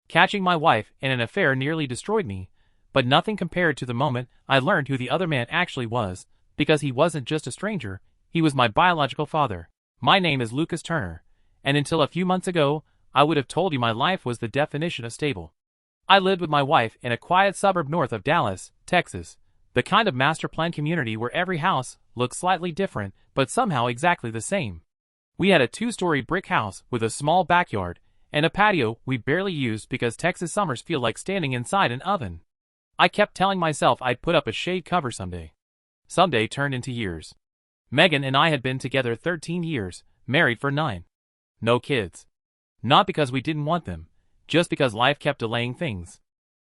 Catching my wife in an affair nearly destroyed me, but nothing compared to the moment I learned who the other man actually was, because he wasn't just a stranger, he was my biological father. My name is Lucas Turner, and until a few months ago, I would have told you my life was the definition of stable. I lived with my wife in a quiet suburb north of Dallas, Texas, the kind of master plan community where every house looked slightly different, but somehow exactly the same. We had a 2-story brick house with a small backyard and a patio we barely used because Texas summers feel like standing inside an oven. I kept telling myself I'd put up a shade cover someday. Someday turned into years. Megan and I had been together 13 years, married for 9. No kids. Not because we didn't want them, just because life kept delaying things.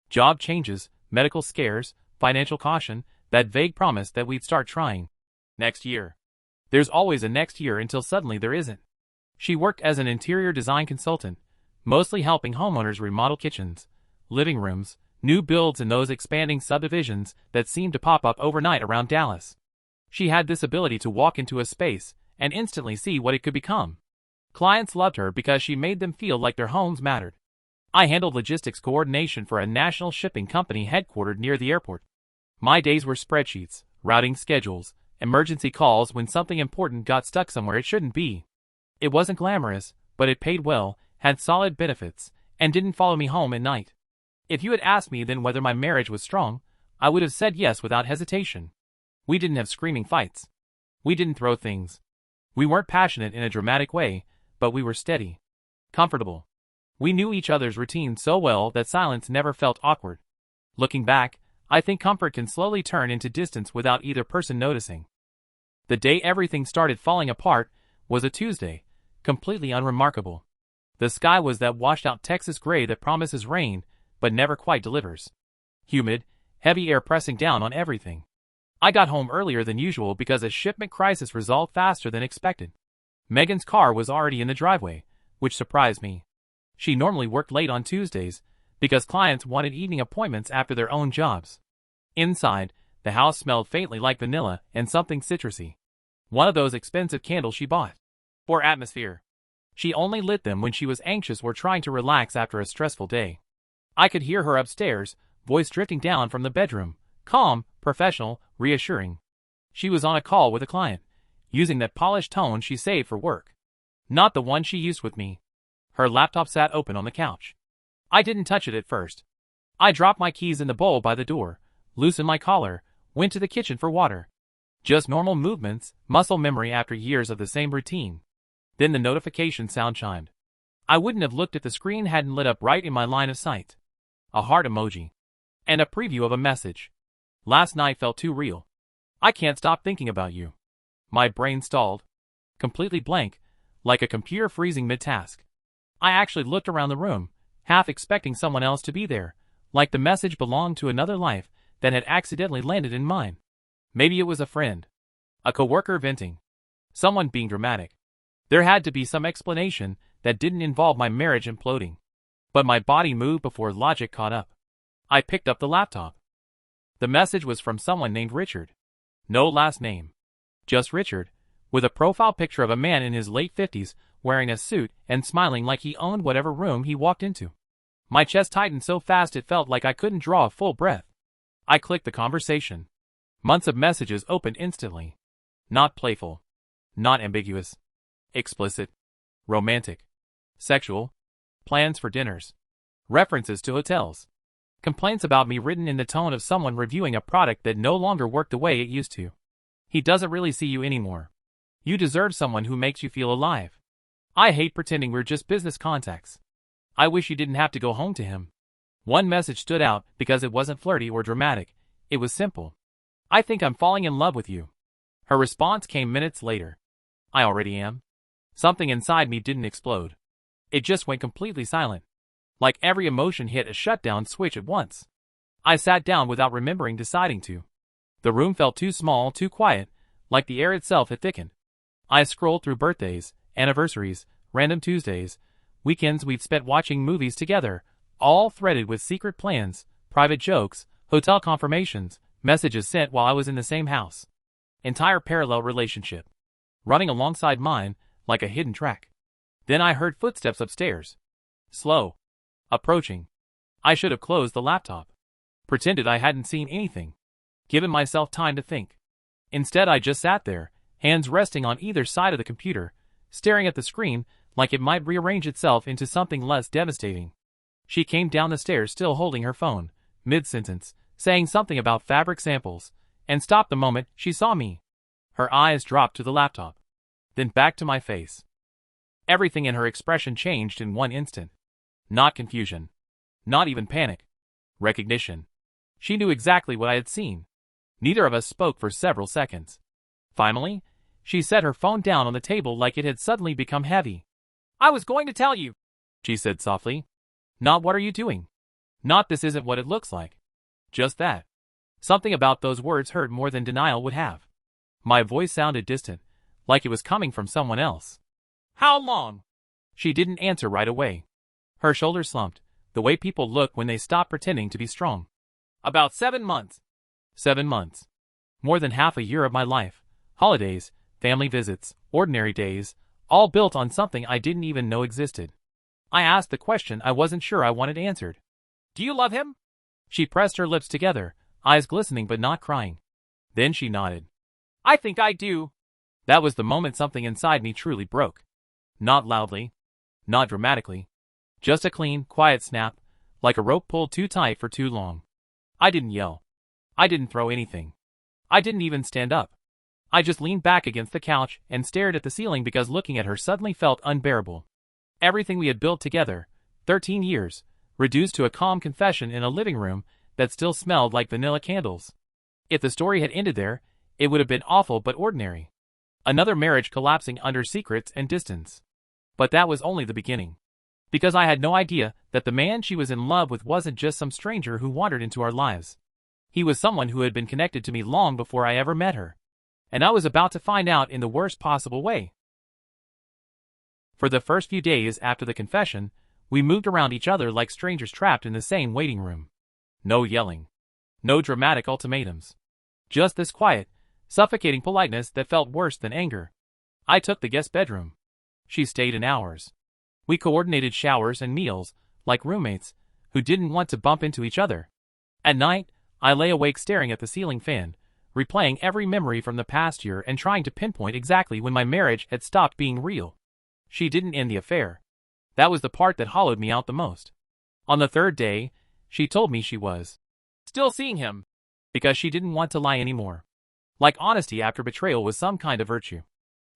Job changes, medical scares, financial caution, that vague promise that we'd start trying. Next year. There's always a next year until suddenly there isn't. She worked as an interior design consultant, mostly helping homeowners remodel kitchens, living rooms, new builds in those expanding subdivisions that seemed to pop up overnight around Dallas. She had this ability to walk into a space and instantly see what it could become. Clients loved her because she made them feel like their homes mattered. I handled logistics coordination for a national shipping company headquartered near the airport. My days were spreadsheets, routing schedules, emergency calls when something important got stuck somewhere it shouldn't be. It wasn't glamorous, but it paid well, had solid benefits, and didn't follow me home at night. If you had asked me then whether my marriage was strong, I would have said yes without hesitation. We didn't have screaming fights. We didn't throw things. We weren't passionate in a dramatic way, but we were steady. Comfortable. We knew each other's routine so well that silence never felt awkward. Looking back, I think comfort can slowly turn into distance without either person noticing. The day everything started falling apart was a Tuesday, completely unremarkable. The sky was that washed-out Texas gray that promises rain, but never quite delivers. Humid, heavy air pressing down on everything. I got home earlier than usual because a shipment crisis resolved faster than expected. Megan's car was already in the driveway, which surprised me. She normally worked late on Tuesdays, because clients wanted evening appointments after their own jobs. Inside, the house smelled faintly like vanilla and something citrusy. One of those expensive candles she bought. For atmosphere. She only lit them when she was anxious or trying to relax after a stressful day. I could hear her upstairs, voice drifting down from the bedroom, calm, professional, reassuring. She was on a call with a client, using that polished tone she saved for work. Not the one she used with me. Her laptop sat open on the couch. I didn't touch it at first. I dropped my keys in the bowl by the door, loosened my collar, went to the kitchen for water. Just normal movements, muscle memory after years of the same routine. Then the notification sound chimed. I wouldn't have looked at the screen hadn't lit up right in my line of sight. A heart emoji. And a preview of a message. Last night felt too real. I can't stop thinking about you. My brain stalled. Completely blank, like a computer freezing mid-task. I actually looked around the room, half expecting someone else to be there, like the message belonged to another life that had accidentally landed in mine. Maybe it was a friend. A coworker venting. Someone being dramatic. There had to be some explanation that didn't involve my marriage imploding. But my body moved before logic caught up. I picked up the laptop. The message was from someone named Richard. No last name. Just Richard, with a profile picture of a man in his late 50s wearing a suit and smiling like he owned whatever room he walked into. My chest tightened so fast it felt like I couldn't draw a full breath. I clicked the conversation. Months of messages opened instantly. Not playful. Not ambiguous. Explicit. Romantic. Sexual. Plans for dinners. References to hotels. Complaints about me written in the tone of someone reviewing a product that no longer worked the way it used to. He doesn't really see you anymore. You deserve someone who makes you feel alive. I hate pretending we're just business contacts. I wish you didn't have to go home to him. One message stood out because it wasn't flirty or dramatic. It was simple. I think I'm falling in love with you. Her response came minutes later. I already am. Something inside me didn't explode. It just went completely silent. Like every emotion hit a shutdown switch at once. I sat down without remembering deciding to. The room felt too small, too quiet, like the air itself had thickened. I scrolled through birthdays, anniversaries, random Tuesdays, weekends we'd spent watching movies together, all threaded with secret plans, private jokes, hotel confirmations, messages sent while I was in the same house. Entire parallel relationship. Running alongside mine, like a hidden track. Then I heard footsteps upstairs. Slow. Approaching. I should have closed the laptop. Pretended I hadn't seen anything. Given myself time to think. Instead, I just sat there, hands resting on either side of the computer, staring at the screen like it might rearrange itself into something less devastating. She came down the stairs still holding her phone, mid-sentence, saying something about fabric samples, and stopped the moment she saw me. Her eyes dropped to the laptop. Then back to my face. Everything in her expression changed in one instant. Not confusion. Not even panic. Recognition. She knew exactly what I had seen. Neither of us spoke for several seconds. Finally, she set her phone down on the table like it had suddenly become heavy. "I was going to tell you," she said softly. "Not what are you doing? Not this isn't what it looks like. Just that." Something about those words hurt more than denial would have. My voice sounded distant, like it was coming from someone else. "How long?" She didn't answer right away. Her shoulders slumped, the way people look when they stop pretending to be strong. "About 7 months." 7 months. More than half a year of my life. Holidays, family visits, ordinary days, all built on something I didn't even know existed. I asked the question I wasn't sure I wanted answered. "Do you love him?" She pressed her lips together, eyes glistening but not crying. Then she nodded. "I think I do." That was the moment something inside me truly broke. Not loudly. Not dramatically. Just a clean, quiet snap, like a rope pulled too tight for too long. I didn't yell. I didn't throw anything. I didn't even stand up. I just leaned back against the couch and stared at the ceiling because looking at her suddenly felt unbearable. Everything we had built together, 13 years, reduced to a calm confession in a living room that still smelled like vanilla candles. If the story had ended there, it would have been awful but ordinary. Another marriage collapsing under secrets and distance. But that was only the beginning. Because I had no idea that the man she was in love with wasn't just some stranger who wandered into our lives. He was someone who had been connected to me long before I ever met her. And I was about to find out in the worst possible way. For the first few days after the confession, we moved around each other like strangers trapped in the same waiting room. No yelling. No dramatic ultimatums. Just this quiet, suffocating politeness that felt worse than anger. I took the guest bedroom. She stayed in ours. We coordinated showers and meals, like roommates, who didn't want to bump into each other. At night, I lay awake staring at the ceiling fan, replaying every memory from the past year and trying to pinpoint exactly when my marriage had stopped being real. She didn't end the affair. That was the part that hollowed me out the most. On the third day, she told me she was still seeing him, because she didn't want to lie anymore. Like honesty after betrayal was some kind of virtue.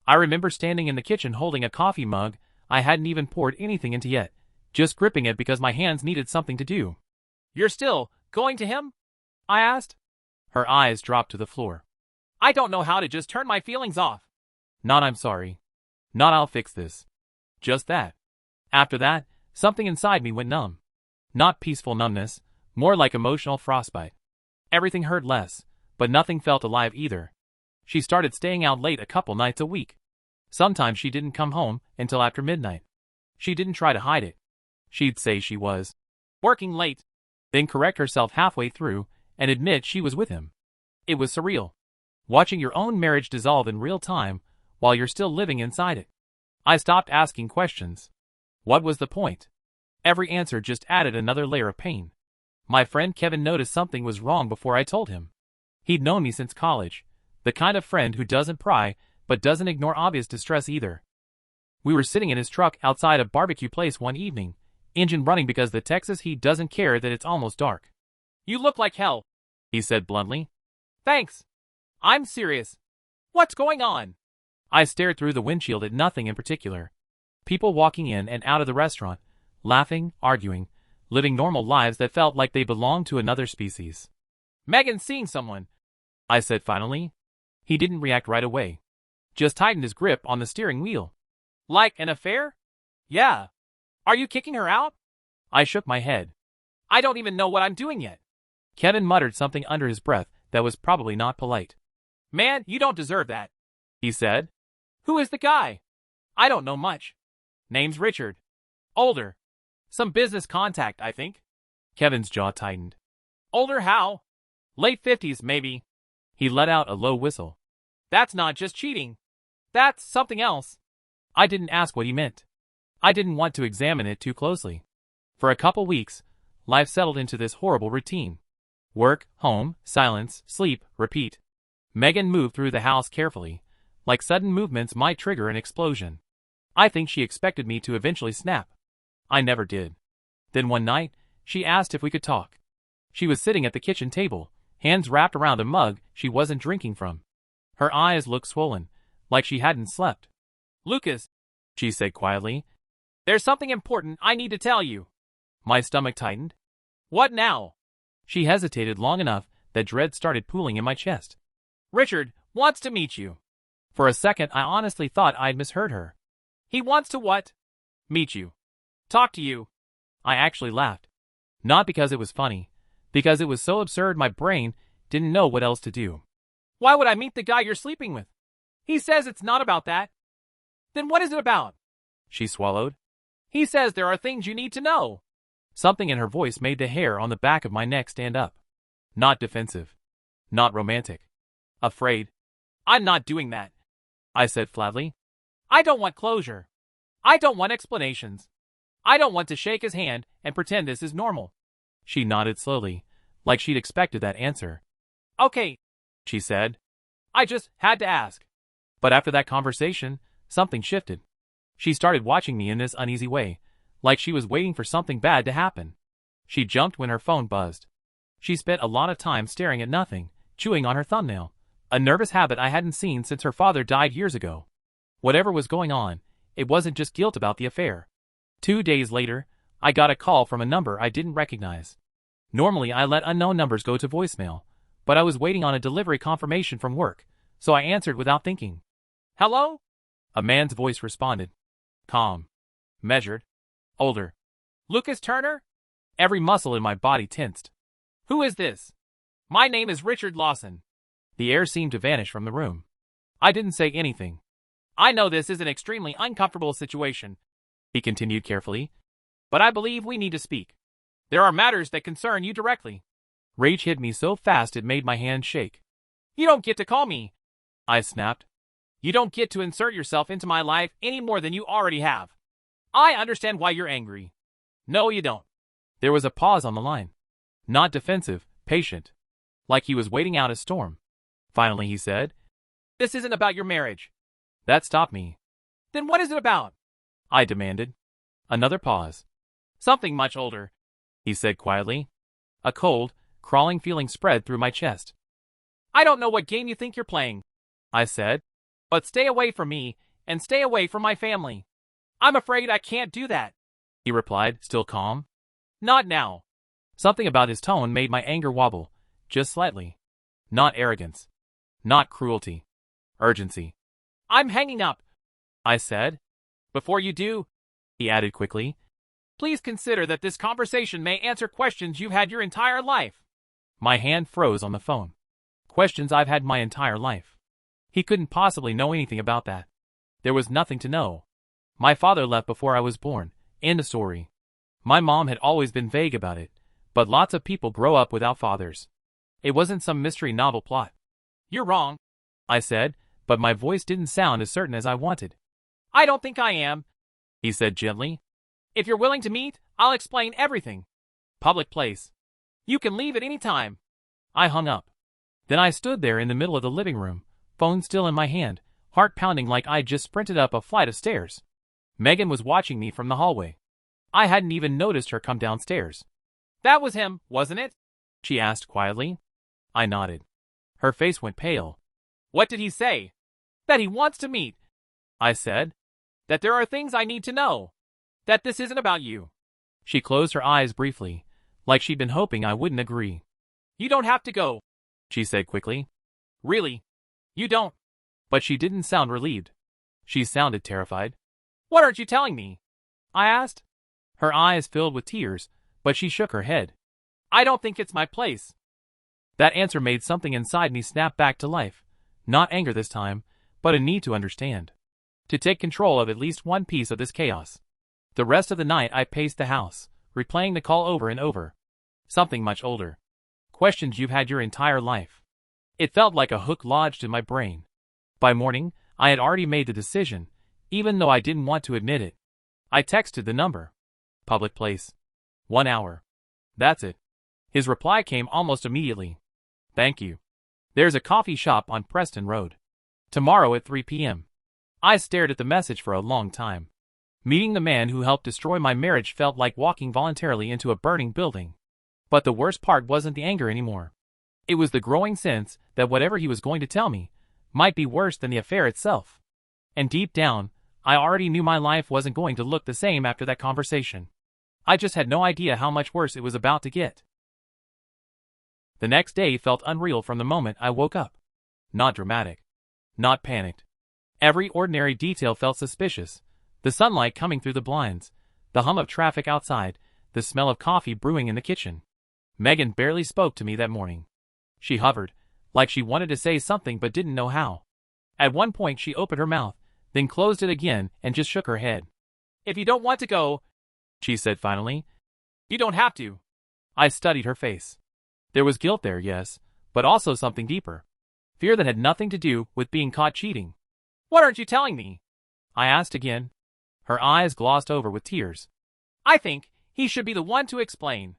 I remember standing in the kitchen holding a coffee mug I hadn't even poured anything into yet, just gripping it because my hands needed something to do. "You're still going to him?" I asked. Her eyes dropped to the floor. "I don't know how to just turn my feelings off." Not "I'm sorry." Not "I'll fix this." Just that. After that, something inside me went numb. Not peaceful numbness, more like emotional frostbite. Everything hurt less, but nothing felt alive either. She started staying out late a couple nights a week. Sometimes she didn't come home until after midnight. She didn't try to hide it. She'd say she was working late, then correct herself halfway through and admit she was with him. It was surreal. Watching your own marriage dissolve in real time while you're still living inside it. I stopped asking questions. What was the point? Every answer just added another layer of pain. My friend Kevin noticed something was wrong before I told him. He'd known me since college, the kind of friend who doesn't pry but doesn't ignore obvious distress either. We were sitting in his truck outside a barbecue place one evening, engine running because the Texas heat doesn't care that it's almost dark. "You look like hell," he said bluntly. "Thanks. I'm serious. What's going on?" I stared through the windshield at nothing in particular. People walking in and out of the restaurant, laughing, arguing, living normal lives that felt like they belonged to another species. "Megan's seeing someone," I said finally. He didn't react right away. Just tightened his grip on the steering wheel. "Like an affair?" "Yeah." "Are you kicking her out?" I shook my head. "I don't even know what I'm doing yet." Kevin muttered something under his breath that was probably not polite. "Man, you don't deserve that," he said. "Who is the guy?" "I don't know much. Name's Richard. Older. Some business contact, I think." Kevin's jaw tightened. "Older how?" "Late 50s, maybe." He let out a low whistle. "That's not just cheating. That's something else." I didn't ask what he meant. I didn't want to examine it too closely. For a couple weeks, life settled into this horrible routine. Work, home, silence, sleep, repeat. Megan moved through the house carefully, like sudden movements might trigger an explosion. I think she expected me to eventually snap. I never did. Then one night, she asked if we could talk. She was sitting at the kitchen table, hands wrapped around a mug she wasn't drinking from. Her eyes looked swollen, like she hadn't slept. "Lucas," she said quietly, "there's something important I need to tell you." My stomach tightened. "What now?" She hesitated long enough that dread started pooling in my chest. "Richard wants to meet you." For a second I honestly thought I'd misheard her. "He wants to what?" "Meet you. Talk to you." I actually laughed. Not because it was funny, because it was so absurd my brain didn't know what else to do. "Why would I meet the guy you're sleeping with? He says it's not about that." "Then what is it about?" She swallowed. "He says there are things you need to know." Something in her voice made the hair on the back of my neck stand up. Not defensive. Not romantic. Afraid. "I'm not doing that," I said flatly. "I don't want closure. I don't want explanations. I don't want to shake his hand and pretend this is normal." She nodded slowly, like she'd expected that answer. "Okay," she said. "I just had to ask." But after that conversation, something shifted. She started watching me in this uneasy way, like she was waiting for something bad to happen. She jumped when her phone buzzed. She spent a lot of time staring at nothing, chewing on her thumbnail, a nervous habit I hadn't seen since her father died years ago. Whatever was going on, it wasn't just guilt about the affair. 2 days later, I got a call from a number I didn't recognize. Normally I let unknown numbers go to voicemail, but I was waiting on a delivery confirmation from work, so I answered without thinking. "Hello?" A man's voice responded. Calm. Measured. Older. "Lucas Turner?" Every muscle in my body tensed. "Who is this?" "My name is Richard Lawson." The air seemed to vanish from the room. I didn't say anything. "I know this is an extremely uncomfortable situation," he continued carefully, "but I believe we need to speak. There are matters that concern you directly." Rage hit me so fast it made my hand shake. "You don't get to call me," I snapped. "You don't get to insert yourself into my life any more than you already have. I understand why you're angry." "No, you don't." There was a pause on the line. Not defensive, patient. Like he was waiting out a storm. Finally he said, "This isn't about your marriage." That stopped me. "Then what is it about?" I demanded. Another pause. "Something much older," he said quietly. A cold, crawling feeling spread through my chest. "I don't know what game you think you're playing," I said, "but stay away from me, and stay away from my family." "I'm afraid I can't do that," he replied, still calm. "Not now." Something about his tone made my anger wobble, just slightly. Not arrogance. Not cruelty. Urgency. "I'm hanging up," I said. "Before you do," he added quickly, "please consider that this conversation may answer questions you've had your entire life." My hand froze on the phone. Questions I've had my entire life. He couldn't possibly know anything about that. There was nothing to know. My father left before I was born. End of story. My mom had always been vague about it, but lots of people grow up without fathers. It wasn't some mystery novel plot. "You're wrong," I said, but my voice didn't sound as certain as I wanted. "I don't think I am," he said gently. "If you're willing to meet, I'll explain everything." "Public place. You can leave at any time." I hung up. Then I stood there in the middle of the living room, phone still in my hand, heart pounding like I'd just sprinted up a flight of stairs. Megan was watching me from the hallway. I hadn't even noticed her come downstairs. "That was him, wasn't it?" she asked quietly. I nodded. Her face went pale. "What did he say?" "That he wants to meet," I said. "That there are things I need to know. That this isn't about you." She closed her eyes briefly, like she'd been hoping I wouldn't agree. "You don't have to go," she said quickly. "Really, you don't." But she didn't sound relieved. She sounded terrified. "What aren't you telling me?" I asked. Her eyes filled with tears, but she shook her head. "I don't think it's my place." That answer made something inside me snap back to life. Not anger this time, but a need to understand. To take control of at least one piece of this chaos. The rest of the night I paced the house, replaying the call over and over. Something much older. Questions you've had your entire life. It felt like a hook lodged in my brain. By morning, I had already made the decision, even though I didn't want to admit it. I texted the number. Public place. 1 hour. That's it. His reply came almost immediately. Thank you. There's a coffee shop on Preston Road. Tomorrow at 3 p.m. I stared at the message for a long time. Meeting the man who helped destroy my marriage felt like walking voluntarily into a burning building. But the worst part wasn't the anger anymore. It was the growing sense that whatever he was going to tell me might be worse than the affair itself. And deep down, I already knew my life wasn't going to look the same after that conversation. I just had no idea how much worse it was about to get. The next day felt unreal from the moment I woke up. Not dramatic. Not panicked. Every ordinary detail felt suspicious. The sunlight coming through the blinds, the hum of traffic outside, the smell of coffee brewing in the kitchen. Megan barely spoke to me that morning. She hovered, like she wanted to say something but didn't know how. At one point she opened her mouth, then closed it again and just shook her head. If you don't want to go, she said finally, you don't have to. I studied her face. There was guilt there, yes, but also something deeper. Fear that had nothing to do with being caught cheating. What aren't you telling me? I asked again. Her eyes glossed over with tears. I think he should be the one to explain.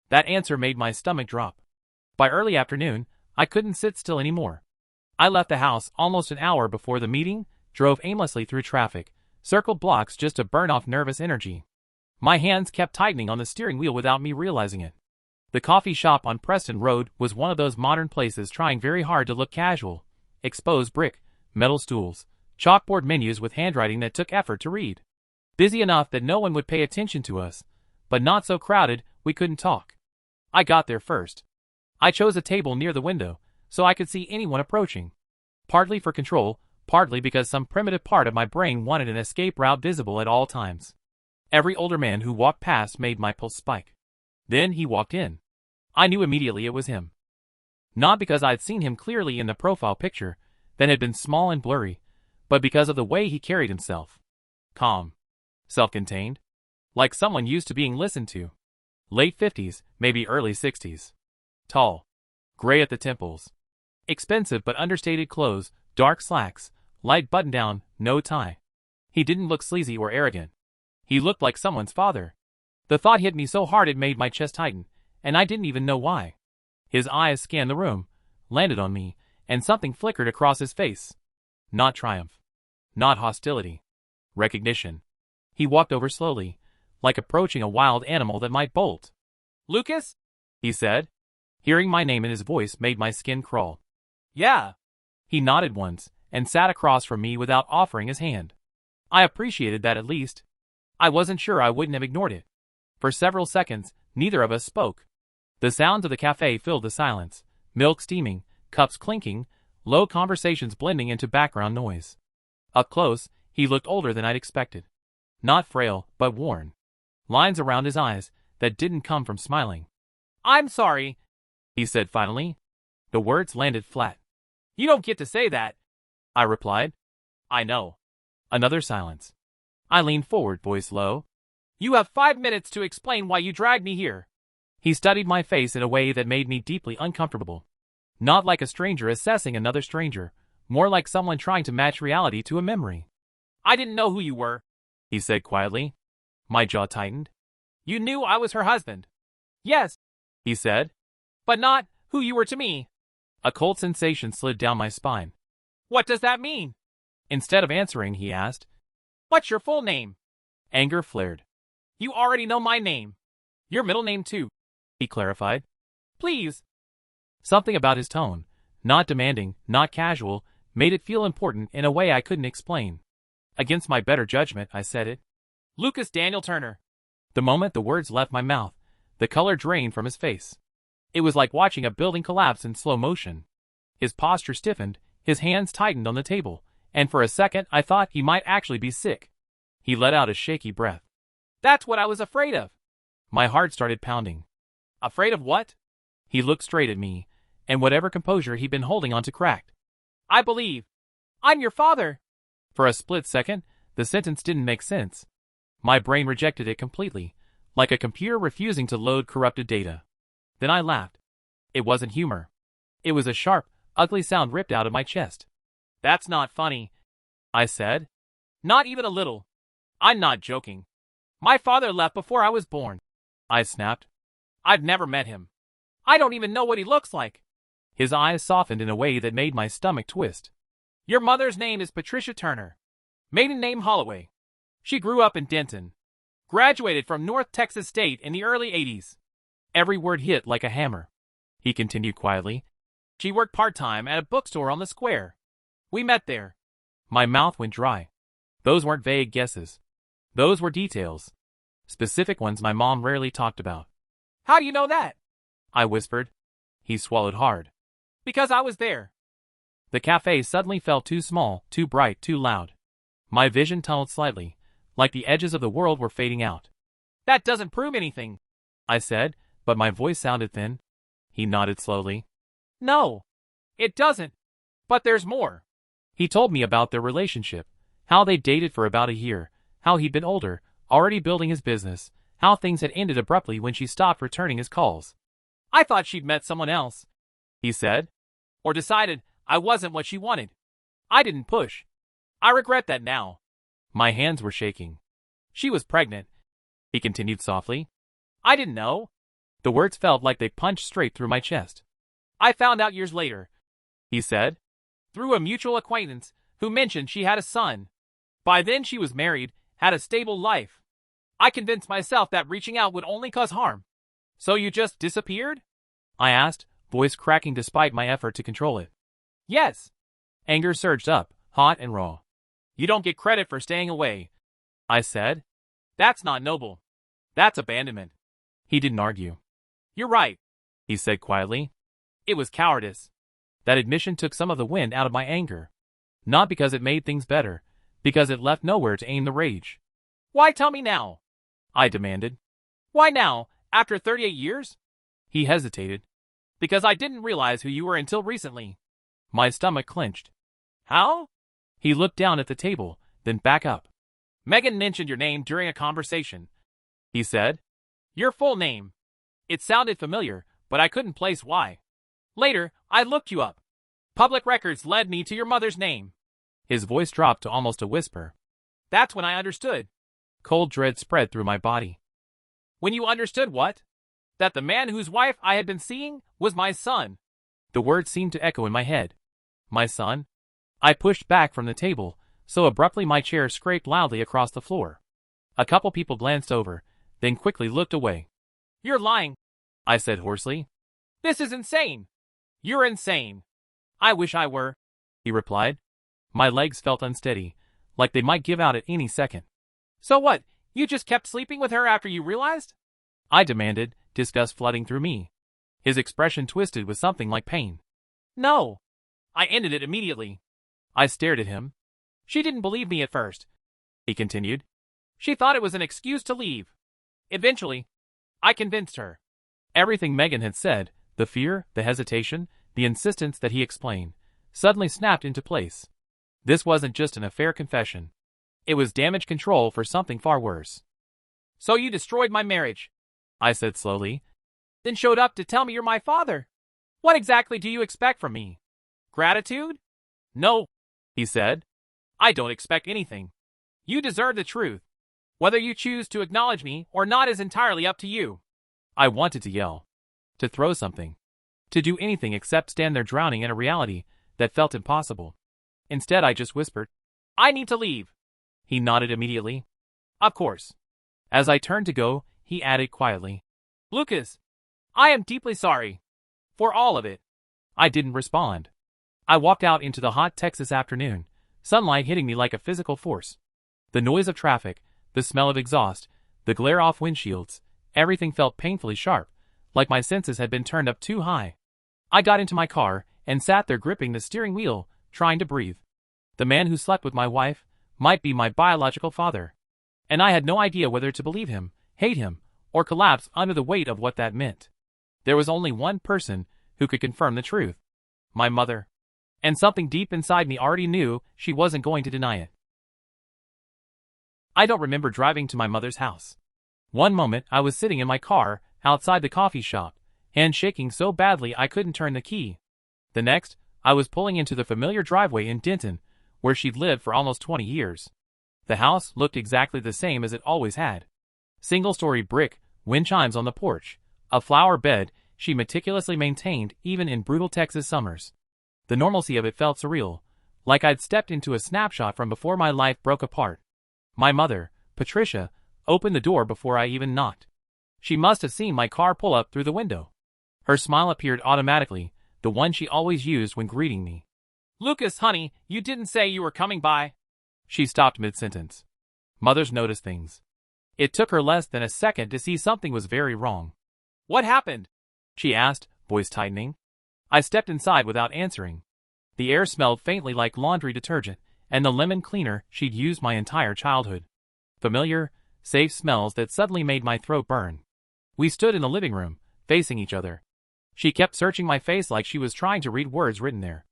That answer made my stomach drop. By early afternoon, I couldn't sit still anymore. I left the house almost an hour before the meeting, drove aimlessly through traffic, circled blocks just to burn off nervous energy. My hands kept tightening on the steering wheel without me realizing it. The coffee shop on Preston Road was one of those modern places trying very hard to look casual. Exposed brick, metal stools, chalkboard menus with handwriting that took effort to read. Busy enough that no one would pay attention to us, but not so crowded we couldn't talk. I got there first. I chose a table near the window, so I could see anyone approaching. Partly for control, partly because some primitive part of my brain wanted an escape route visible at all times. Every older man who walked past made my pulse spike. Then he walked in. I knew immediately it was him. Not because I'd seen him clearly in the profile picture, that had been small and blurry, but because of the way he carried himself. Calm. Self-contained. Like someone used to being listened to. Late 50s, maybe early 60s. Tall. Gray at the temples. Expensive but understated clothes, dark slacks, light button-down, no tie. He didn't look sleazy or arrogant. He looked like someone's father. The thought hit me so hard it made my chest tighten, and I didn't even know why. His eyes scanned the room, landed on me, and something flickered across his face. Not triumph. Not hostility. Recognition. He walked over slowly, like approaching a wild animal that might bolt. Lucas? He said. Hearing my name in his voice made my skin crawl. Yeah. He nodded once, and sat across from me without offering his hand. I appreciated that at least. I wasn't sure I wouldn't have ignored it. For several seconds, neither of us spoke. The sounds of the cafe filled the silence, milk steaming, cups clinking, low conversations blending into background noise. Up close, he looked older than I'd expected. Not frail, but worn. Lines around his eyes that didn't come from smiling. I'm sorry, he said finally. The words landed flat. You don't get to say that, I replied. I know. Another silence. I leaned forward, voice low. You have 5 minutes to explain why you dragged me here. He studied my face in a way that made me deeply uncomfortable. Not like a stranger assessing another stranger, more like someone trying to match reality to a memory. I didn't know who you were, he said quietly. My jaw tightened. You knew I was her husband. Yes, he said, but not who you were to me. A cold sensation slid down my spine. What does that mean? Instead of answering, he asked, What's your full name? Anger flared. You already know my name. Your middle name too, he clarified. Please. Something about his tone, not demanding, not casual, made it feel important in a way I couldn't explain. Against my better judgment, I said it. Lucas Daniel Turner. The moment the words left my mouth, the color drained from his face. It was like watching a building collapse in slow motion. His posture stiffened, his hands tightened on the table, and for a second I thought he might actually be sick. He let out a shaky breath. That's what I was afraid of. My heart started pounding. Afraid of what? He looked straight at me, and whatever composure he'd been holding on to cracked. I believe. I'm your father. For a split second, the sentence didn't make sense. My brain rejected it completely, like a computer refusing to load corrupted data. Then I laughed. It wasn't humor. It was a sharp, ugly sound ripped out of my chest. That's not funny, I said. Not even a little. I'm not joking. My father left before I was born, I snapped. I've never met him. I don't even know what he looks like. His eyes softened in a way that made my stomach twist. Your mother's name is Patricia Turner. Maiden name Holloway. She grew up in Denton. Graduated from North Texas State in the early 80s. Every word hit like a hammer. He continued quietly. She worked part-time at a bookstore on the square. We met there. My mouth went dry. Those weren't vague guesses. Those were details. Specific ones my mom rarely talked about. How do you know that? I whispered. He swallowed hard. Because I was there. The cafe suddenly felt too small, too bright, too loud. My vision tunneled slightly, like the edges of the world were fading out. That doesn't prove anything, I said, but my voice sounded thin. He nodded slowly. No, it doesn't. But there's more. He told me about their relationship, how they dated for about a year, how he'd been older, already building his business, how things had ended abruptly when she stopped returning his calls. I thought she'd met someone else, he said, or decided I wasn't what she wanted. I didn't push. I regret that now. My hands were shaking. She was pregnant, he continued softly. I didn't know. The words felt like they punched straight through my chest. I found out years later, he said, through a mutual acquaintance who mentioned she had a son. By then she was married, had a stable life. I convinced myself that reaching out would only cause harm. So you just disappeared? I asked, voice cracking despite my effort to control it. Yes. Anger surged up, hot and raw. You don't get credit for staying away, I said. That's not noble. That's abandonment. He didn't argue. You're right, he said quietly. It was cowardice. That admission took some of the wind out of my anger. Not because it made things better, because it left nowhere to aim the rage. Why tell me now? I demanded. Why now, after 38 years? He hesitated. Because I didn't realize who you were until recently. My stomach clenched. How? He looked down at the table, then back up. Megan mentioned your name during a conversation, he said. Your full name. It sounded familiar, but I couldn't place why. Later, I looked you up. Public records led me to your mother's name. His voice dropped to almost a whisper. That's when I understood. Cold dread spread through my body. When you understood what? That the man whose wife I had been seeing was my son. The words seemed to echo in my head. My son? I pushed back from the table, so abruptly my chair scraped loudly across the floor. A couple people glanced over, then quickly looked away. You're lying, I said hoarsely. This is insane. You're insane. I wish I were, he replied. My legs felt unsteady, like they might give out at any second. So what, you just kept sleeping with her after you realized? I demanded, disgust flooding through me. His expression twisted with something like pain. No. I ended it immediately. I stared at him. She didn't believe me at first, he continued. She thought it was an excuse to leave. Eventually, I convinced her. Everything Megan had said, the fear, the hesitation, the insistence that he explain, suddenly snapped into place. This wasn't just an affair confession. It was damage control for something far worse. So you destroyed my marriage, I said slowly, then showed up to tell me you're my father. What exactly do you expect from me? Gratitude? No, he said. I don't expect anything. You deserve the truth. Whether you choose to acknowledge me or not is entirely up to you. I wanted to yell, to throw something, to do anything except stand there drowning in a reality that felt impossible. Instead, I just whispered, I need to leave. He nodded immediately. Of course. As I turned to go, he added quietly, Lucas, I am deeply sorry. For all of it. I didn't respond. I walked out into the hot Texas afternoon, sunlight hitting me like a physical force. The noise of traffic, the smell of exhaust, the glare off windshields, everything felt painfully sharp, like my senses had been turned up too high. I got into my car and sat there gripping the steering wheel, trying to breathe. The man who slept with my wife might be my biological father. And I had no idea whether to believe him, hate him, or collapse under the weight of what that meant. There was only one person who could confirm the truth. My mother. And something deep inside me already knew she wasn't going to deny it. I don't remember driving to my mother's house. One moment I was sitting in my car, outside the coffee shop, hands shaking so badly I couldn't turn the key. The next, I was pulling into the familiar driveway in Denton, where she'd lived for almost 20 years. The house looked exactly the same as it always had. Single-story brick, wind chimes on the porch, A flower bed she meticulously maintained even in brutal Texas summers. The normalcy of it felt surreal, like I'd stepped into a snapshot from before my life broke apart. My mother, Patricia, opened the door before I even knocked. She must have seen my car pull up through the window. Her smile appeared automatically, the one she always used when greeting me. "Lucas, honey, you didn't say you were coming by." She stopped mid-sentence. Mothers notice things. It took her less than a second to see something was very wrong. "What happened?" she asked, voice tightening. I stepped inside without answering. The air smelled faintly like laundry detergent and the lemon cleaner she'd used my entire childhood. Familiar, safe smells that suddenly made my throat burn. We stood in the living room, facing each other. She kept searching my face like she was trying to read words written there.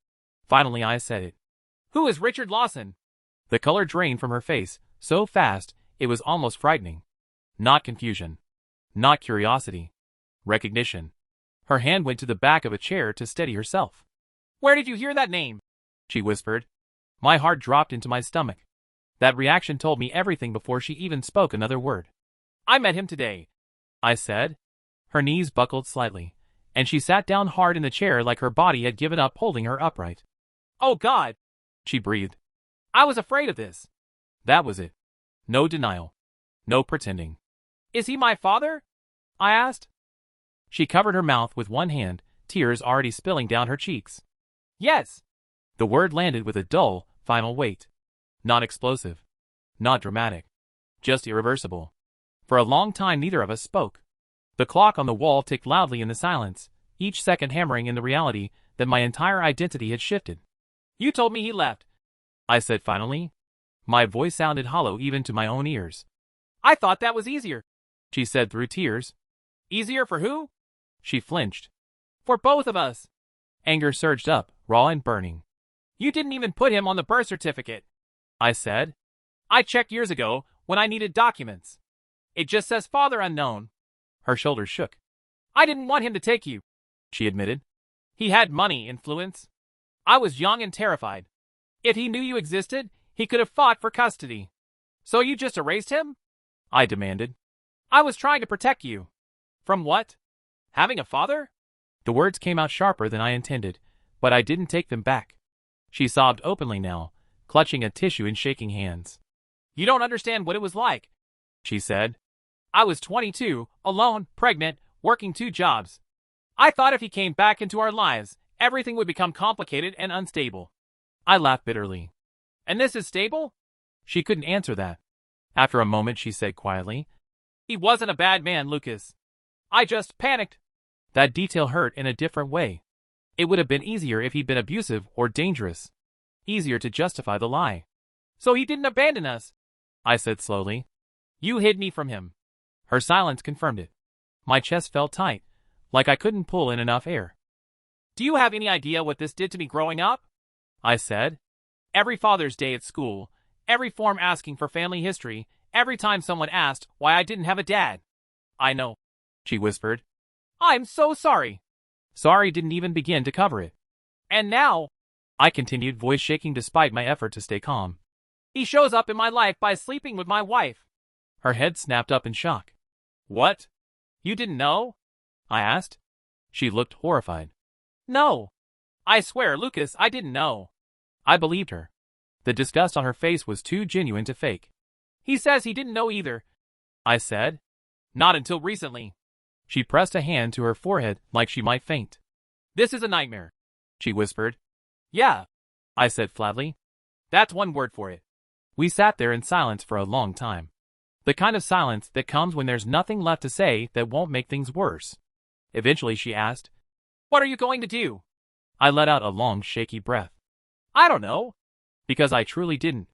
Finally I said it. "Who is Richard Lawson?" The color drained from her face, so fast it was almost frightening. Not confusion. Not curiosity. Recognition. Her hand went to the back of a chair to steady herself. "Where did you hear that name?" she whispered. My heart dropped into my stomach. That reaction told me everything before she even spoke another word. "I met him today," I said. Her knees buckled slightly, and she sat down hard in the chair like her body had given up holding her upright. "Oh God," she breathed. "I was afraid of this." That was it. No denial. No pretending. "Is he my father?" I asked. She covered her mouth with one hand, tears already spilling down her cheeks. "Yes." The word landed with a dull, final weight. Not explosive. Not dramatic. Just irreversible. For a long time neither of us spoke. The clock on the wall ticked loudly in the silence, each second hammering in the reality that my entire identity had shifted. "You told me he left," I said finally. My voice sounded hollow even to my own ears. "I thought that was easier," she said through tears. "Easier for who?" She flinched. "For both of us." Anger surged up, raw and burning. "You didn't even put him on the birth certificate," I said. "I checked years ago when I needed documents. It just says father unknown." Her shoulders shook. "I didn't want him to take you," she admitted. "He had money, influence. I was young and terrified. If he knew you existed, he could have fought for custody. So you just erased him?" I demanded. "I was trying to protect you." "From what? Having a father?" The words came out sharper than I intended, but I didn't take them back. She sobbed openly now, clutching a tissue in shaking hands. "You don't understand what it was like," she said. "I was 22, alone, pregnant, working 2 jobs. I thought if he came back into our lives, everything would become complicated and unstable." I laughed bitterly. "And this is stable?" She couldn't answer that. After a moment she said quietly, "He wasn't a bad man, Lucas. I just panicked." That detail hurt in a different way. It would have been easier if he'd been abusive or dangerous. Easier to justify the lie. "So he didn't abandon us," I said slowly. "You hid me from him." Her silence confirmed it. My chest felt tight, like I couldn't pull in enough air. "Do you have any idea what this did to me growing up?" I said. "Every Father's Day at school, every form asking for family history, every time someone asked why I didn't have a dad." "I know," she whispered. "I'm so sorry." Sorry didn't even begin to cover it. "And now," I continued, voice shaking despite my effort to stay calm, "he shows up in my life by sleeping with my wife." Her head snapped up in shock. "What? You didn't know?" I asked. She looked horrified. "No. I swear, Lucas, I didn't know." I believed her. The disgust on her face was too genuine to fake. "He says he didn't know either," I said. "Not until recently." She pressed a hand to her forehead like she might faint. "This is a nightmare," she whispered. "Yeah," I said flatly. "That's one word for it." We sat there in silence for a long time. The kind of silence that comes when there's nothing left to say that won't make things worse. Eventually she asked, "What are you going to do?" I let out a long, shaky breath. "I don't know." Because I truly didn't.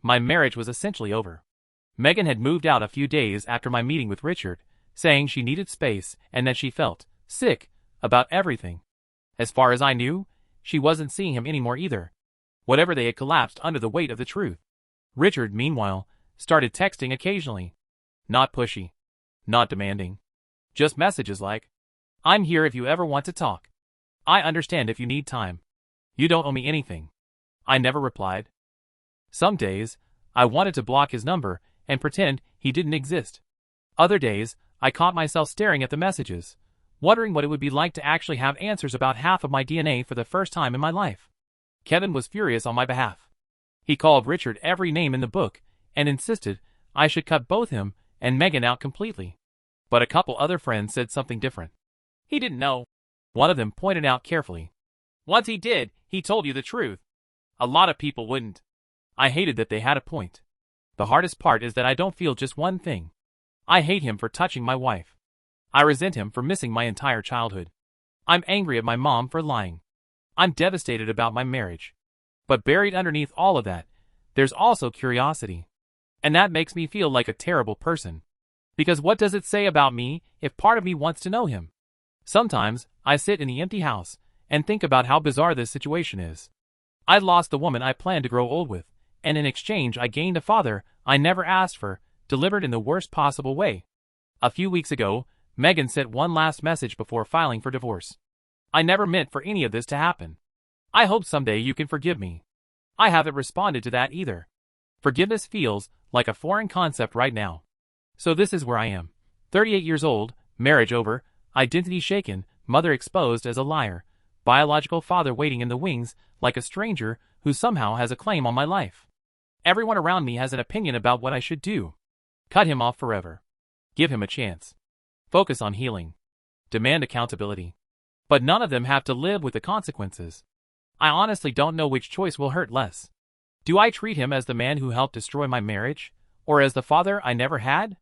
My marriage was essentially over. Megan had moved out a few days after my meeting with Richard, saying she needed space and that she felt sick about everything. As far as I knew, she wasn't seeing him anymore either. Whatever, they had collapsed under the weight of the truth. Richard, meanwhile, started texting occasionally. Not pushy. Not demanding. Just messages like, "I'm here if you ever want to talk. I understand if you need time. You don't owe me anything." I never replied. Some days, I wanted to block his number and pretend he didn't exist. Other days, I caught myself staring at the messages, wondering what it would be like to actually have answers about half of my DNA for the first time in my life. Kevin was furious on my behalf. He called Richard every name in the book and insisted I should cut both him and Megan out completely. But a couple other friends said something different. He didn't know. One of them pointed out carefully. Once he did, he told you the truth. A lot of people wouldn't. I hated that they had a point. The hardest part is that I don't feel just one thing. I hate him for touching my wife. I resent him for missing my entire childhood. I'm angry at my mom for lying. I'm devastated about my marriage. But buried underneath all of that, there's also curiosity. And that makes me feel like a terrible person. Because what does it say about me if part of me wants to know him? Sometimes, I sit in the empty house and think about how bizarre this situation is. I lost the woman I planned to grow old with, and in exchange I gained a father I never asked for, delivered in the worst possible way. A few weeks ago, Megan sent one last message before filing for divorce. I never meant for any of this to happen. I hope someday you can forgive me. I haven't responded to that either. Forgiveness feels like a foreign concept right now. So this is where I am. 38 years old, marriage over, identity shaken, mother exposed as a liar, biological father waiting in the wings like a stranger who somehow has a claim on my life. Everyone around me has an opinion about what I should do. Cut him off forever. Give him a chance. Focus on healing. Demand accountability. But none of them have to live with the consequences. I honestly don't know which choice will hurt less. Do I treat him as the man who helped destroy my marriage, or as the father I never had?